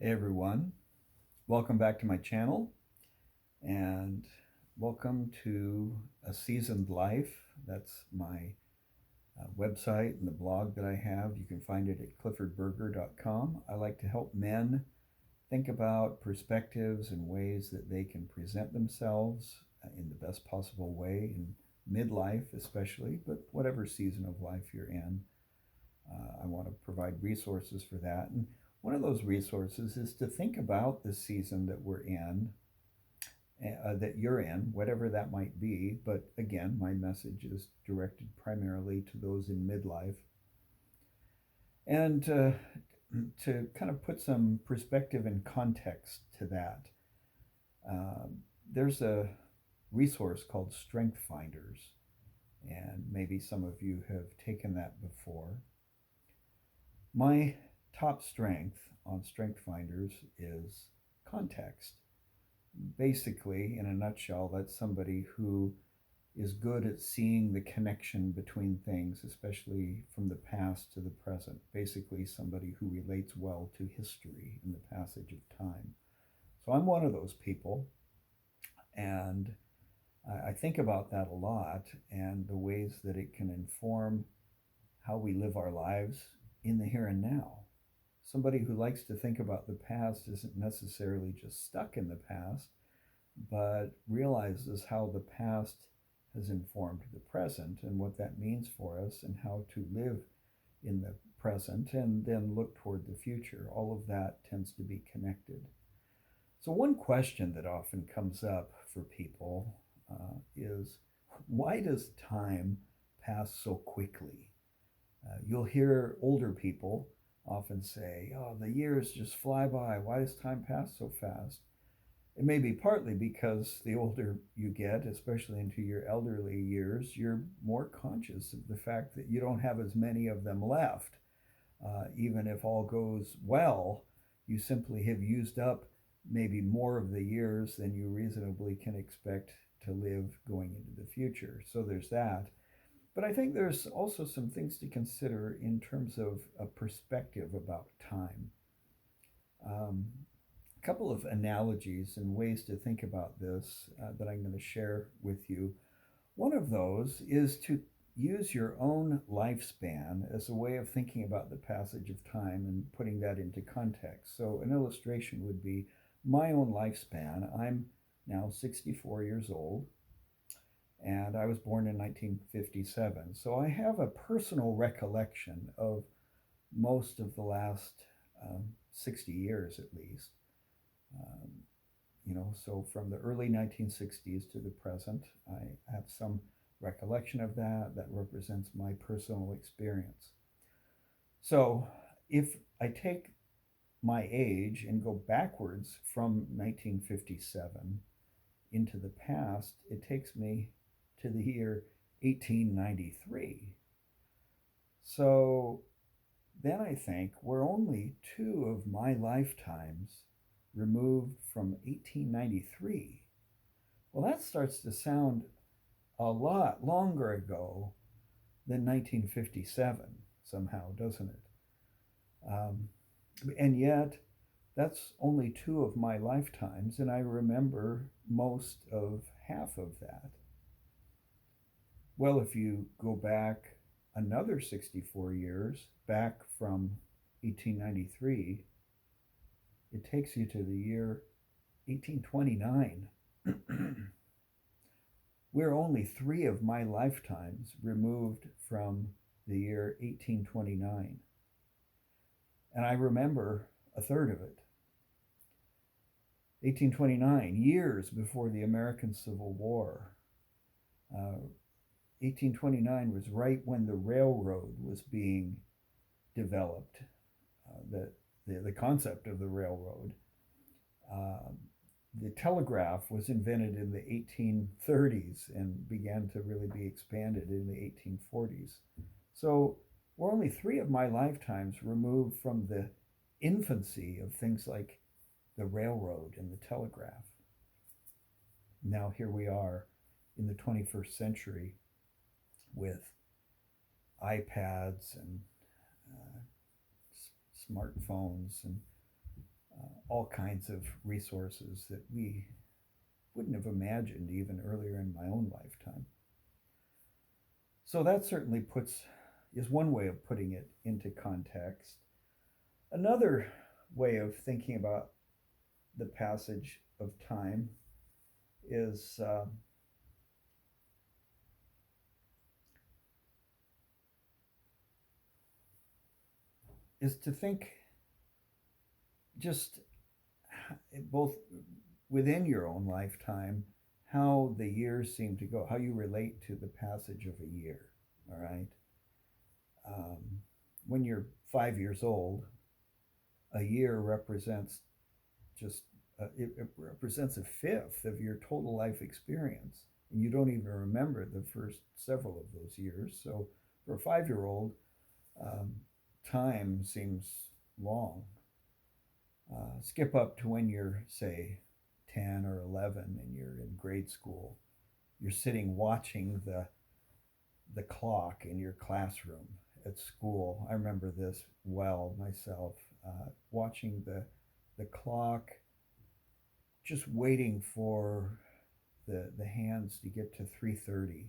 Hey everyone, welcome back to my channel and welcome to A Seasoned Life. That's my website and the blog that I have. You can find it at cliffordberger.com. I like to help men think about perspectives and ways that they can present themselves in the best possible way in midlife, especially, but whatever season of life you're in. I want to provide resources for that. And one of those resources is to think about the season that we're in, that you're in, whatever that might be. But again, my message is directed primarily to those in midlife. And to kind of put some perspective and context to that, uh, there's a resource called Strength Finders. And maybe some of you have taken that before. My top strength on Strength Finders is context. Basically, in a nutshell, that's somebody who is good at seeing the connection between things, especially from the past to the present. Basically, somebody who relates well to history and the passage of time. So I'm one of those people, and I think about that a lot and the ways that it can inform how we live our lives in the here and now. Somebody who likes to think about the past isn't necessarily just stuck in the past, but realizes how the past has informed the present and what that means for us and how to live in the present and then look toward the future. All of that tends to be connected. So, one question that often comes up for people is why does time pass so quickly? You'll hear older people often say, "Oh, the years just fly by. Why does time pass so fast?" It may be partly because the older you get, especially into your elderly years, you're more conscious of the fact that you don't have as many of them left. Even if all goes well, you simply have used up maybe more of the years than you reasonably can expect to live going into the future. So there's that. But I think there's also some things to consider in terms of a perspective about time. Um, a couple of analogies and ways to think about this that I'm going to share with you. One of those is to use your own lifespan as a way of thinking about the passage of time and putting that into context. So, an illustration would be my own lifespan. I'm now 64 years old and I was born in 1957. So I have a personal recollection of most of the last 60 years at least. Um, so from the early 1960s to the present, I have some recollection of that that represents my personal experience. So if I take my age and go backwards from 1957 into the past, it takes me to the year 1893. So then I think we're only two of my lifetimes removed from 1893. Well, that starts to sound a lot longer ago than 1957, somehow, doesn't it? Um, and yet, that's only two of my lifetimes, and I remember most of half of that. Well, if you go back another 64 years, back from 1893, it takes you to the year 1829. We're only three of my lifetimes removed from the year 1829. And I remember a third of it. 1829, years before the American Civil War. 1829 was right when the railroad was being developed, the concept of the railroad. Um, the telegraph was invented in the 1830s and began to really be expanded in the 1840s. So we're only three of my lifetimes removed from the infancy of things like the railroad and the telegraph. Now here we are in the 21st century with iPads and smartphones and all kinds of resources that we wouldn't have imagined even earlier in my own lifetime. So that certainly is one way of putting it into context. Another way of thinking about the passage of time is is to think just both within your own lifetime how the years seem to go, how you relate to the passage of a year. All right. Um, when you're 5 years old, a year represents just it represents a fifth of your total life experience, and you don't even remember the first several of those years. So for a 5 year old, um, time seems long. Skip up to when you're, say, 10 or 11 and you're in grade school. You're sitting watching the clock in your classroom at school. I remember this well myself, watching the clock, just waiting for the hands to get to 3:30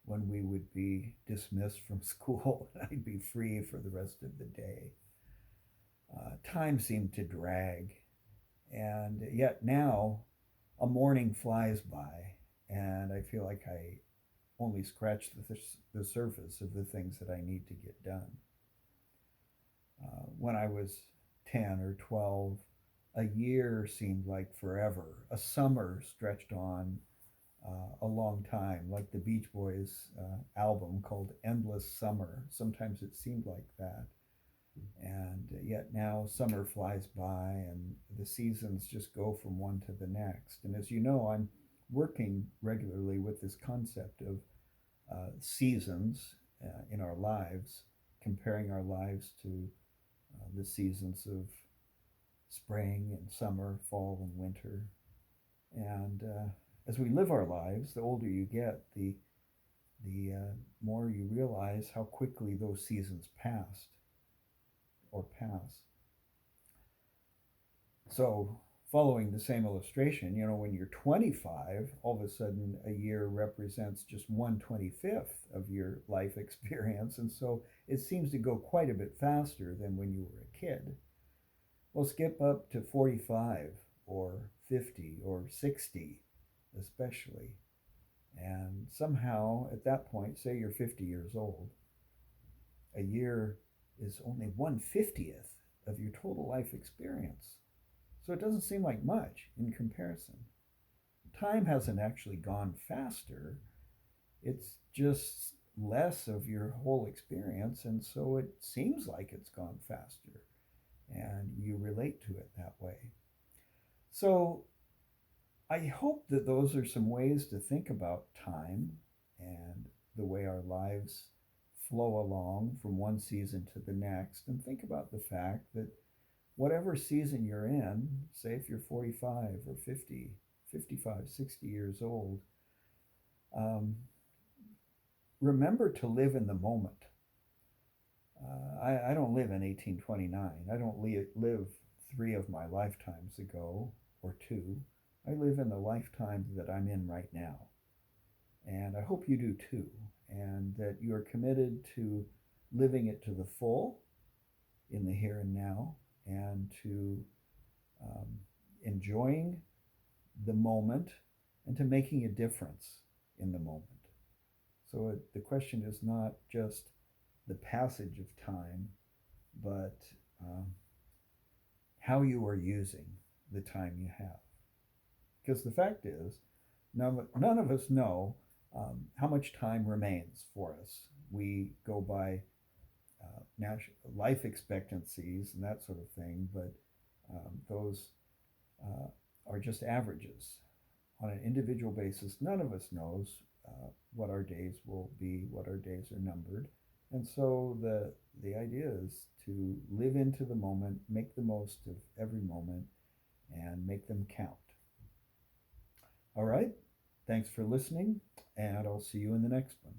when we would be dismissed from school and I'd be free for the rest of the day. Time seemed to drag, and yet now a morning flies by, and I feel like I only scratched the surface of the things that I need to get done. When I was 10 or 12, a year seemed like forever. A summer stretched on a long time, like the Beach Boys album called Endless Summer. Sometimes it seemed like that. And yet now summer flies by and the seasons just go from one to the next. And as you know, I'm working regularly with this concept of seasons in our lives, comparing our lives to the seasons of spring and summer, fall and winter. And as we live our lives, the older you get, the more you realize how quickly those seasons passed or pass. So, following the same illustration, when you're 25, all of a sudden a year represents just 1/25th of your life experience. And so it seems to go quite a bit faster than when you were a kid. Well, skip up to 45 or 50 or 60, especially. And somehow at that point, say you're 50 years old, a year is only 1/50th of your total life experience. So it doesn't seem like much in comparison. Time hasn't actually gone faster, it's just less of your whole experience, and so it seems like it's gone faster, and you relate to it that way. So I hope that those are some ways to think about time and the way our lives flow along from one season to the next, and think about the fact that whatever season you're in, say if you're 45 or 50, 55, 60 years old, um, remember to live in the moment. I don't live in 1829. I don't live three of my lifetimes ago or two. I live in the lifetime that I'm in right now. And I hope you do too. And that you are committed to living it to the full in the here and now, and to um, enjoying the moment and to making a difference in the moment. So the question is not just the passage of time, but how you are using the time you have. Because the fact is, none of us know how much time remains for us. We go by life expectancies and that sort of thing, but those are just averages. On an individual basis, none of us knows what our days will be, what our days are numbered. And so the idea is to live into the moment, make the most of every moment, and make them count. All right. Thanks for listening, and I'll see you in the next one.